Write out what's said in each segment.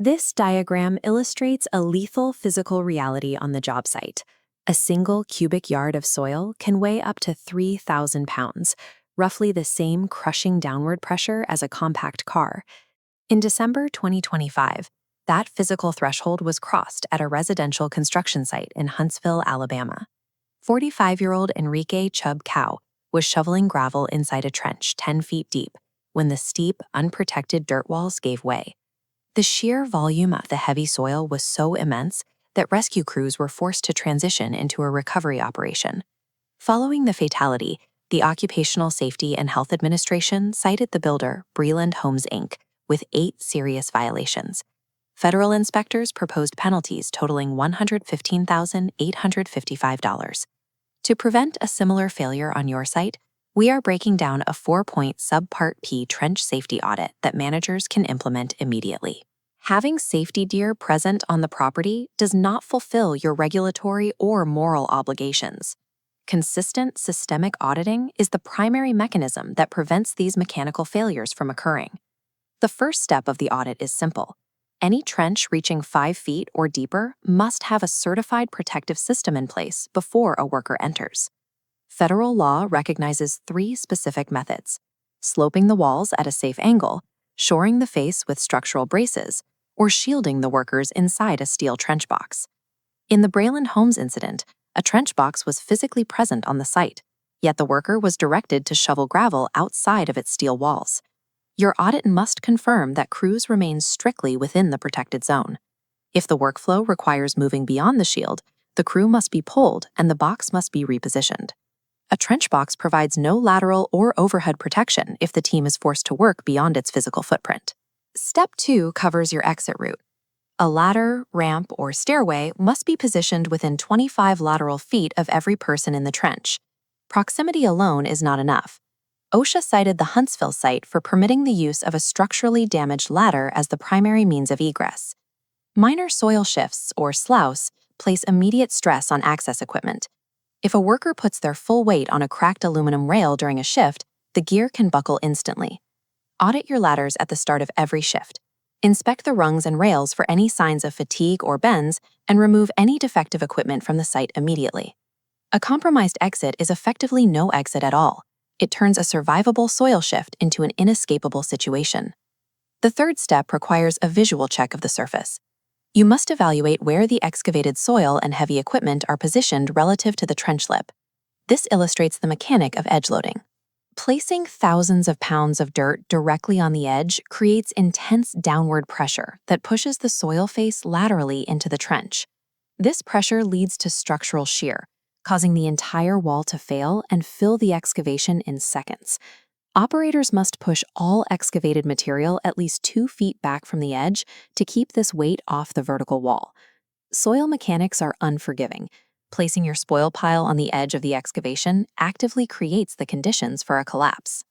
This diagram illustrates a lethal physical reality on the job site. A single cubic yard of soil can weigh up to 3,000 pounds, roughly the same crushing downward pressure as a compact car. In December 2025, that physical threshold was crossed at a residential construction site in Huntsville, Alabama. 45-year-old Enrique Chubb Cow was shoveling gravel inside a trench 10 feet deep when the steep, unprotected dirt walls gave way. The sheer volume of the heavy soil was so immense that rescue crews were forced to transition into a recovery operation. Following the fatality, the Occupational Safety and Health Administration cited the builder, Breland Homes Inc, with 8 serious violations. Federal inspectors proposed penalties totaling $115,855. To prevent a similar failure on your site, we are breaking down a 4-point Subpart P trench safety audit that managers can implement immediately. Having safety gear present on the property does not fulfill your regulatory or moral obligations. Consistent systemic auditing is the primary mechanism that prevents these mechanical failures from occurring. The first step of the audit is simple. Any trench reaching 5 feet or deeper must have a certified protective system in place before a worker enters. Federal law recognizes 3 specific methods: sloping the walls at a safe angle, shoring the face with structural braces, or shielding the workers inside a steel trench box. In the Breland Homes incident, a trench box was physically present on the site, yet the worker was directed to shovel gravel outside of its steel walls. Your audit must confirm that crews remain strictly within the protected zone. If the workflow requires moving beyond the shield, the crew must be pulled and the box must be repositioned. A trench box provides no lateral or overhead protection if the team is forced to work beyond its physical footprint. Step 2 covers your exit route. A ladder, ramp, or stairway must be positioned within 25 lateral feet of every person in the trench. Proximity alone is not enough. OSHA cited the Huntsville site for permitting the use of a structurally damaged ladder as the primary means of egress. Minor soil shifts, or sloughs, place immediate stress on access equipment. If a worker puts their full weight on a cracked aluminum rail during a shift, the gear can buckle instantly. Audit your ladders at the start of every shift. Inspect the rungs and rails for any signs of fatigue or bends, and remove any defective equipment from the site immediately. A compromised exit is effectively no exit at all. It turns a survivable soil shift into an inescapable situation. The third step requires a visual check of the surface. You must evaluate where the excavated soil and heavy equipment are positioned relative to the trench lip. This illustrates the mechanic of edge loading. Placing thousands of pounds of dirt directly on the edge creates intense downward pressure that pushes the soil face laterally into the trench. This pressure leads to structural shear, causing the entire wall to fail and fill the excavation in seconds. Operators must push all excavated material at least 2 feet back from the edge to keep this weight off the vertical wall. Soil mechanics are unforgiving. Placing your spoil pile on the edge of the excavation actively creates the conditions for a collapse.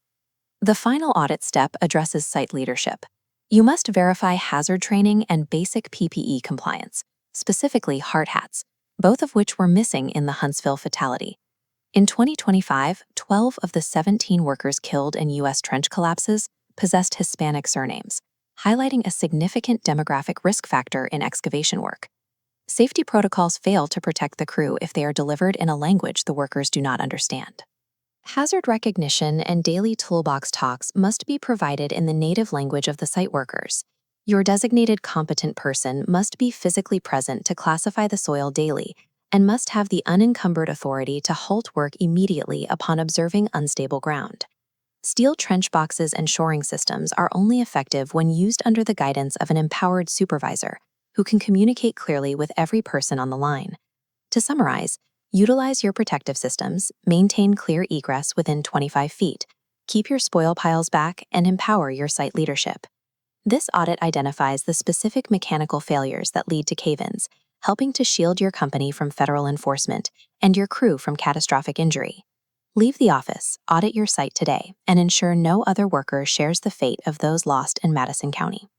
The final audit step addresses site leadership. You must verify hazard training and basic PPE compliance, specifically hard hats, both of which were missing in the Huntsville fatality. In 2025, 12 of the 17 workers killed in U.S. trench collapses possessed Hispanic surnames, highlighting a significant demographic risk factor in excavation work. Safety protocols fail to protect the crew if they are delivered in a language the workers do not understand. Hazard recognition and daily toolbox talks must be provided in the native language of the site workers. Your designated competent person must be physically present to classify the soil daily and must have the unencumbered authority to halt work immediately upon observing unstable ground. Steel trench boxes and shoring systems are only effective when used under the guidance of an empowered supervisor who can communicate clearly with every person on the line. To summarize, utilize your protective systems, maintain clear egress within 25 feet, keep your spoil piles back, and empower your site leadership. This audit identifies the specific mechanical failures that lead to cave-ins, helping to shield your company from federal enforcement and your crew from catastrophic injury. Leave the office, audit your site today, and ensure no other worker shares the fate of those lost in Madison County.